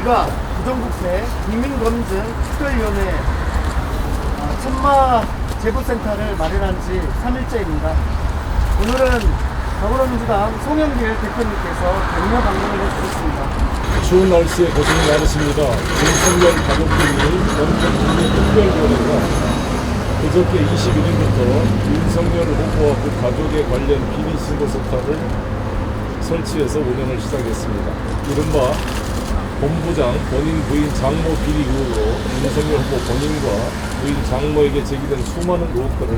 저희가 부정부패 국민검증특별위원회 천마 제보센터를 마련한 지 3일째입니다. 오늘은 더불어민주당 송영길 대표님께서 격려 방문을 해주셨습니다. 추운 날씨에 고생이 많으십니다. 윤석열 가족들이 검증국민특별위원회가 그저께 21일부터 윤석열 후보와 그 가족에 관련 비리신고센터를 설치해서 운영을 시작했습니다. 이른바 본부장, 본인 부인 장모 비리 의혹으로 윤석열 후보 본인과 부인 장모에게 제기된 수많은 의혹들을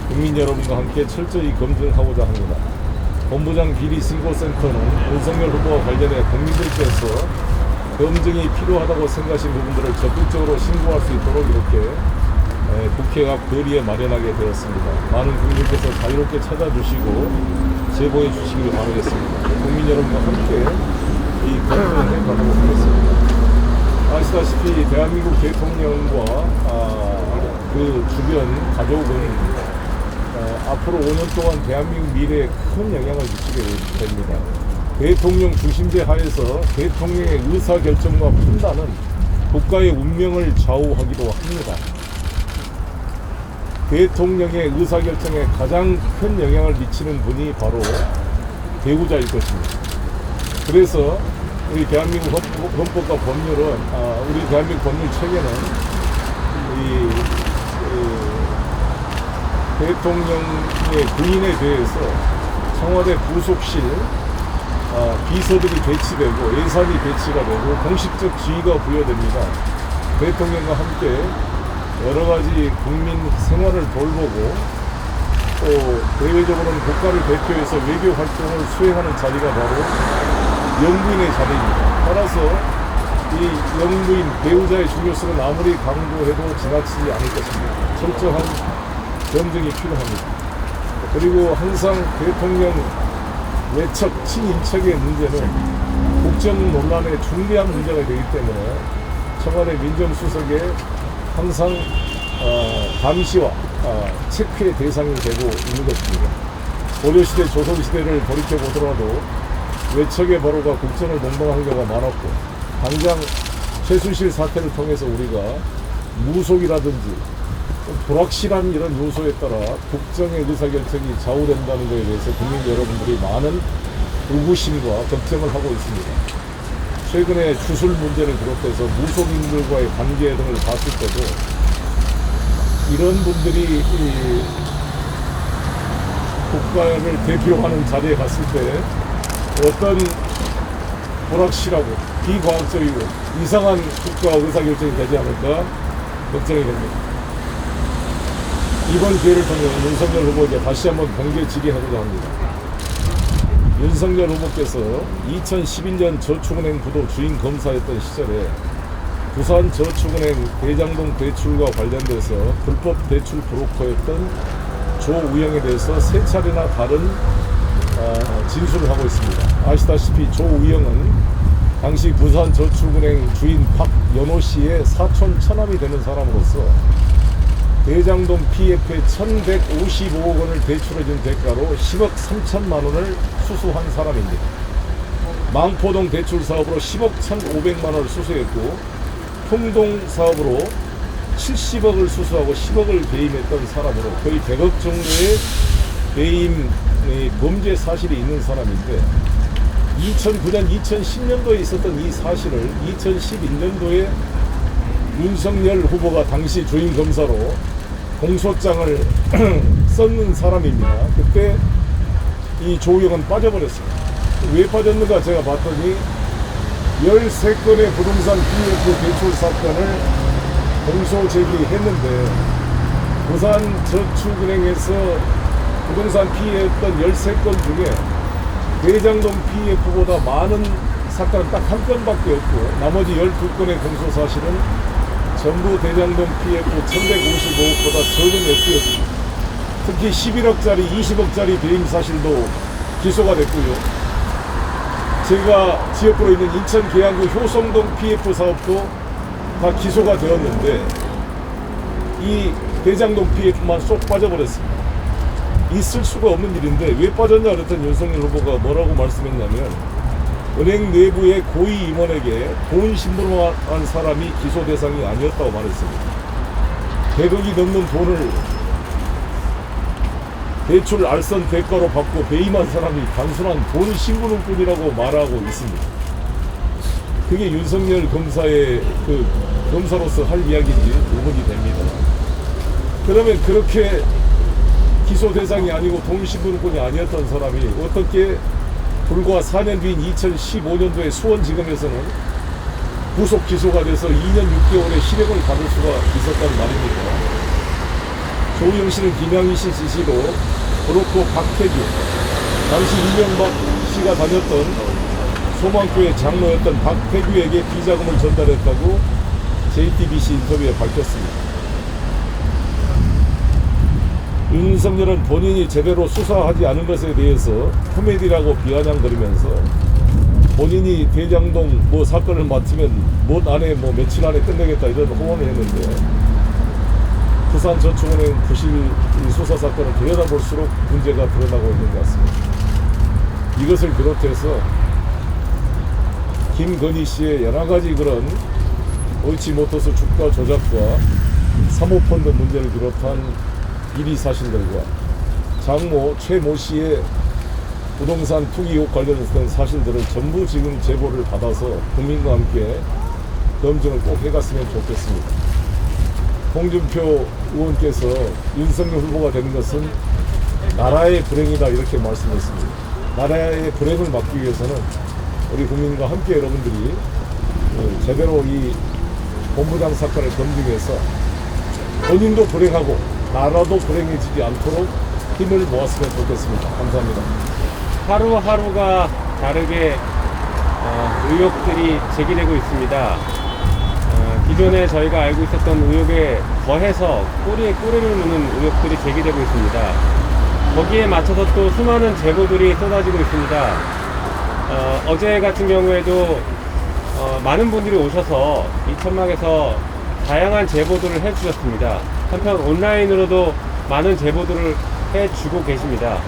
국민 여러분과 함께 철저히 검증하고자 합니다. 본부장 비리 신고센터는 윤석열 후보와 관련해 국민들께서 검증이 필요하다고 생각하신 부분들을 적극적으로 신고할 수 있도록 이렇게 국회 앞 거리에 마련하게 되었습니다. 많은 국민께서 자유롭게 찾아주시고 제보해 주시길 바라겠습니다. 국민 여러분과 함께 이 검증을 해가도록 하겠습니다. 아시다시피 대한민국 대통령과 그 주변 가족은 앞으로 5년 동안 대한민국 미래에 큰 영향을 미치게 됩니다. 대통령 중심제 하에서 대통령의 의사결정과 판단은 국가의 운명을 좌우하기도 합니다. 대통령의 의사결정에 가장 큰 영향을 미치는 분이 바로 배우자일 것입니다. 그래서 우리 대한민국 헌법과 법률은 우리 대한민국 법률 체계는 대통령의 부인에 대해서 청와대 부속실 비서들이 배치되고 예산이 배치가 되고 공식적 지위가 부여됩니다. 대통령과 함께 여러 가지 국민 생활을 돌보고 또 대외적으로는 국가를 대표해서 외교 활동을 수행하는 자리가 바로 영부인의 자리입니다. 따라서 이 영부인 배우자의 중요성은 아무리 강조해도 지나치지 않을 것입니다. 철저한 검증이 필요합니다. 그리고 항상 대통령 외척, 친인척의 문제는 국정 논란의 중대한 문제가 되기 때문에 청와대 민정수석에 항상 감시와 체크의 대상이 되고 있는 것입니다. 고려시대, 조선시대를 돌이켜보더라도 외척의 버로가 국정을 농방한 경우가 많았고 당장 최순실 사태를 통해서 우리가 무속이라든지 불확실한 이런 요소에 따라 국정의 의사결정이 좌우된다는 것에 대해서 국민 여러분들이 많은 의구심과 걱정을 하고 있습니다. 최근에 주술 문제를 비롯해서 무속인들과의 관계 등을 봤을 때도 이런 분들이 국가를 대표하는 자리에 갔을 때 어떤 불확실하고 비과학적이고 이상한 국가 의사결정이 되지 않을까 걱정이 됩니다. 이번 기회를 통해 윤석열 후보에게 다시 한번 공개 질의하고자 합니다. 윤석열 후보께서 2011년 저축은행 부도 주인 검사였던 시절에 부산 저축은행 대장동 대출과 관련돼서 불법 대출 브로커였던 조우영에 대해서 세 차례나 다른 진술을 하고 있습니다. 아시다시피 조우영은 당시 부산 저축은행 주인 박연호 씨의 사촌 처남이 되는 사람으로서 대장동 PF에 1155억 원을 대출해준 대가로 10억 3천만 원을 수수한 사람입니다. 망포동 대출 사업으로 10억 1,500만 원을 수수했고 통동 사업으로 70억을 수수하고 10억을 배임했던 사람으로 거의 100억 정도의 배임 범죄 사실이 있는 사람인데 2009년, 2010년도에 있었던 이 사실을 2011년도에 윤석열 후보가 당시 주임 검사로 공소장을 썼는 사람입니다. 그때 이 조우영은 빠져버렸습니다. 왜 빠졌는가 제가 봤더니 13건의 부동산 PF 대출 사건을 공소 제기했는데 부산 저축은행에서 부동산 피해했던 13건 중에 대장동 PF보다 많은 사건은 딱 한 건밖에 없고 나머지 12건의 공소 사실은 전부 대장동 PF 1155억보다 적은 액수였습니다. 특히 11억짜리, 20억짜리 배임 사실도 기소가 됐고요. 제가 지역구로 있는 인천 계양구 효성동 PF 사업도 다 기소가 되었는데 이 대장동 PF만 쏙 빠져버렸습니다. 있을 수가 없는 일인데 왜 빠졌냐 그랬더니 윤석열 후보가 뭐라고 말씀했냐면 은행 내부의 고위 임원에게 돈 심부름한 사람이 기소 대상이 아니었다고 말했습니다. 100억이 넘는 돈을 대출 알선 대가로 받고 배임한 사람이 단순한 돈 심부름꾼이라고 말하고 있습니다. 그게 윤석열 검사의 검사로서 할 이야기인지 의문이 됩니다. 그러면 그렇게 기소 대상이 아니고 돈 심부름꾼이 아니었던 사람이 어떻게 불과 4년 뒤인 2015년도에 수원지검에서는 구속 기소가 돼서 2년 6개월의 실형을 받을 수가 있었단 말입니다. 조우영 씨는 김양희 씨 지시로 브로커 박태규, 당시 이명박 씨가 다녔던 소망교회 장로였던 박태규에게 비자금을 전달했다고 JTBC 인터뷰에 밝혔습니다. 윤석열은 본인이 제대로 수사하지 않은 것에 대해서 코미디라고 비아냥거리면서 본인이 대장동 사건을 맡으면 며칠 안에 끝내겠다 이런 호언을 했는데 부산저축은행 부실 수사 사건을 들여다볼수록 문제가 드러나고 있는 것 같습니다. 이것을 비롯해서 김건희 씨의 여러 가지 그런 도이치모터스 주가 조작과 사모펀드 문제를 비롯한 비리 사실들과 장모 최모 씨의 부동산 투기 의혹 관련된 사실들을 전부 지금 제보를 받아서 국민과 함께 검증을 꼭 해갔으면 좋겠습니다. 홍준표 의원께서 윤석열 후보가 되는 것은 나라의 불행이다 이렇게 말씀했습니다. 나라의 불행을 막기 위해서는 우리 국민과 함께 여러분들이 제대로 이 본부장 사건을 검증해서 본인도 불행하고 나라도 불행해지지 않도록 힘을 모았으면 좋겠습니다. 감사합니다. 하루하루가 다르게 의혹들이 제기되고 있습니다. 기존에 저희가 알고 있었던 의혹에 더해서 꼬리에 꼬리를 무는 의혹들이 제기되고 있습니다. 거기에 맞춰서 또 수많은 제보들이 쏟아지고 있습니다. 어제 같은 경우에도 많은 분들이 오셔서 이 천막에서 다양한 제보들을 해주셨습니다. 한편 온라인으로도 많은 제보들을 해주고 계십니다.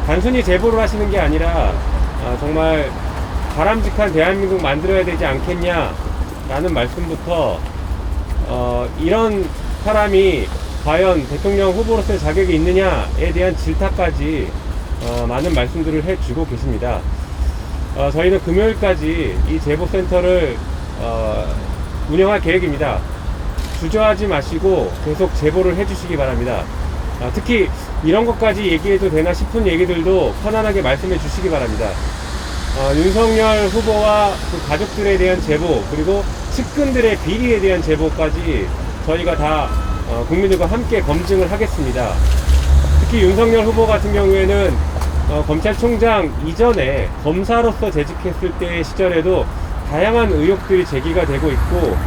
단순히 제보를 하시는 게 아니라 정말 바람직한 대한민국 만들어야 되지 않겠냐 라는 말씀부터 이런 사람이 과연 대통령 후보로서의 자격이 있느냐에 대한 질타까지 많은 말씀들을 해주고 계십니다. 저희는 금요일까지 이 제보센터를 운영할 계획입니다. 주저하지 마시고 계속 제보를 해주시기 바랍니다. 특히 이런 것까지 얘기해도 되나 싶은 얘기들도 편안하게 말씀해 주시기 바랍니다. 윤석열 후보와 그 가족들에 대한 제보, 그리고 측근들의 비리에 대한 제보까지 저희가 다 국민들과 함께 검증을 하겠습니다. 특히 윤석열 후보 같은 경우에는 검찰총장 이전에 검사로서 재직했을 때 시절에도 다양한 의혹들이 제기가 되고 있고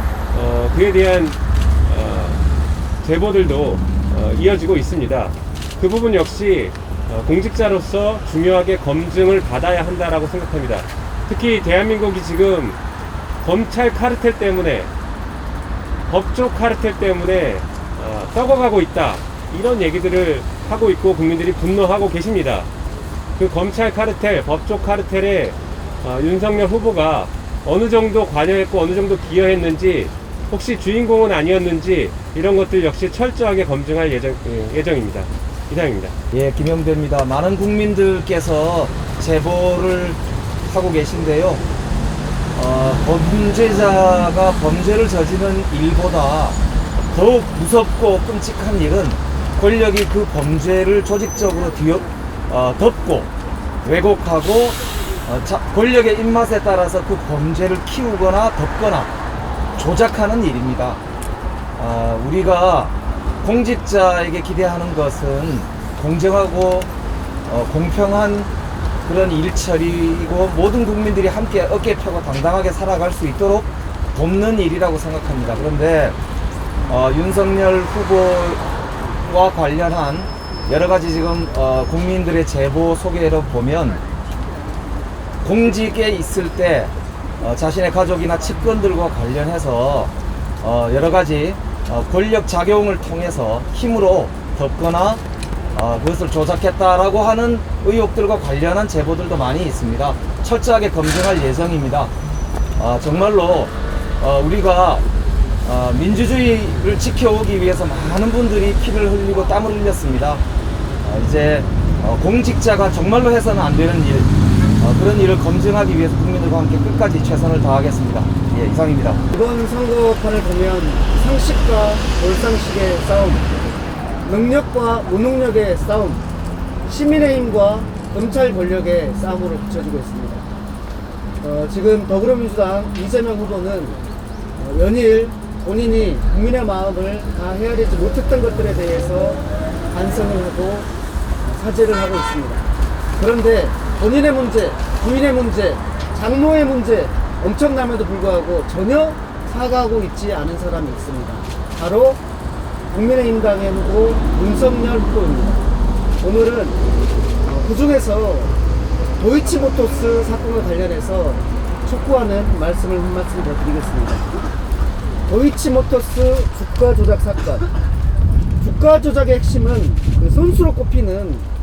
그에 대한 제보들도 이어지고 있습니다. 그 부분 역시 공직자로서 중요하게 검증을 받아야 한다라고 생각합니다. 특히 대한민국이 지금 검찰 카르텔 때문에, 법조 카르텔 때문에 썩어가고 있다, 이런 얘기들을 하고 있고 국민들이 분노하고 계십니다. 그 검찰 카르텔, 법조 카르텔에 윤석열 후보가 어느 정도 관여했고 어느 정도 기여했는지, 혹시 주인공은 아니었는지, 이런 것들 역시 철저하게 검증할 예정입니다. 이상입니다. 예, 김영대입니다. 많은 국민들께서 제보를 하고 계신데요. 범죄자가 범죄를 저지른 일보다 더욱 무섭고 끔찍한 일은 권력이 그 범죄를 조직적으로 덮고 왜곡하고 권력의 입맛에 따라서 그 범죄를 키우거나 덮거나 조작하는 일입니다. 우리가 공직자에게 기대하는 것은 공정하고 공평한 그런 일처리이고 모든 국민들이 함께 어깨 펴고 당당하게 살아갈 수 있도록 돕는 일이라고 생각합니다. 그런데 윤석열 후보와 관련한 여러가지 지금 국민들의 제보 소개를 보면 공직에 있을 때 자신의 가족이나 측근들과 관련해서 여러가지 권력 작용을 통해서 힘으로 덮거나 그것을 조작했다라고 하는 의혹들과 관련한 제보들도 많이 있습니다. 철저하게 검증할 예정입니다. 정말로 우리가 민주주의를 지켜오기 위해서 많은 분들이 피를 흘리고 땀을 흘렸습니다. 이제 공직자가 정말로 해서는 안 되는 일, 그런 일을 검증하기 위해서 국민들과 함께 끝까지 최선을 다하겠습니다. 예, 이상입니다. 이번 선거판을 보면 상식과 몰상식의 싸움, 능력과 무능력의 싸움, 시민의힘과 검찰 권력의 싸움으로 비춰지고 있습니다. 지금 더불어민주당 이재명 후보는 연일 본인이 국민의 마음을 다 헤아리지 못했던 것들에 대해서 반성을 하고 사죄를 하고 있습니다. 그런데 본인의 문제, 부인의 문제, 장모의 문제 엄청남에도 불구하고 전혀 사과하고 있지 않은 사람이 있습니다. 바로 국민의힘당의 후보 윤석열 후보입니다. 오늘은 그 중에서 도이치모터스 사건과 관련해서 촉구하는 말씀을 한 말씀 더 드리겠습니다. 도이치모터스 주가 조작 사건, 주가 조작의 핵심은 그 선수로 꼽히는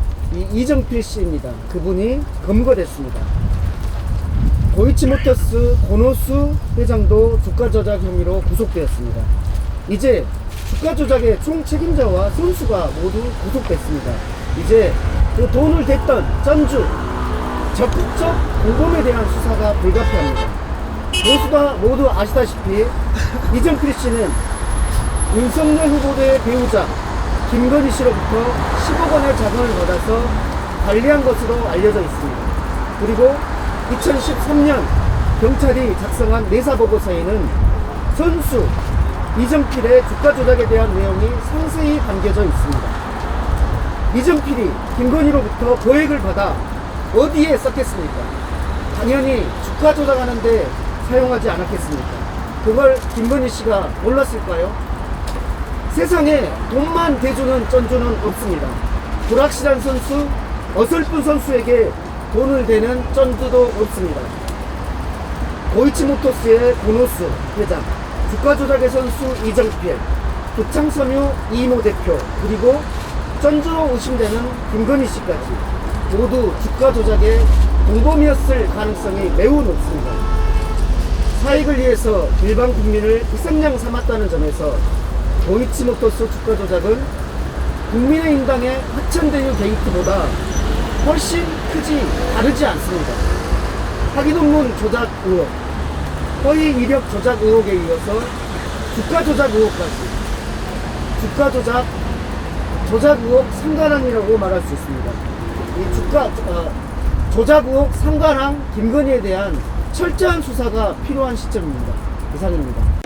이정필 씨입니다. 그분이 검거됐습니다. 도이치모터스 권오수 회장도 주가 조작 혐의로 구속되었습니다. 이제 주가 조작의 총 책임자와 선수가 모두 구속됐습니다. 이제 그 돈을 댔던 전주 적극적 공범에 대한 수사가 불가피합니다. 모두가 모두 아시다시피 이정필 씨는 윤석열 후보의 배우자 김건희 씨로부터 10억 원의 자금을 받아서 관리한 것으로 알려져 있습니다. 그리고 2013년 경찰이 작성한 내사보고서에는 선수 이정필의 주가 조작에 대한 내용이 상세히 담겨져 있습니다. 이정필이 김건희로부터 거액을 받아 어디에 썼겠습니까? 당연히 주가 조작하는데 사용하지 않았겠습니까? 그걸 김건희 씨가 몰랐을까요? 세상에 돈만 대주는 쩐주는 없습니다. 불확실한 선수, 어설픈 선수에게 돈을 대는 쩐주도 없습니다. 도이치모터스의 권오수 회장, 주가 조작의 선수 이정필, 부창섬유 이모 대표, 그리고 쩐주로 의심되는 김건희 씨까지 모두 주가 조작의 공범이었을 가능성이 매우 높습니다. 사익을 위해서 일반 국민을 희생양 삼았다는 점에서 도이치모터스 주가 조작은 국민의힘당의 화천대유 게이트보다 훨씬 크지 다르지 않습니다. 학위논문 조작 의혹, 허위 이력 조작 의혹에 이어서 주가 조작 의혹까지 주가 조작 의혹 상관왕이라고 말할 수 있습니다. 이 주가 조작 의혹 상관왕 김건희에 대한 철저한 수사가 필요한 시점입니다. 이상입니다.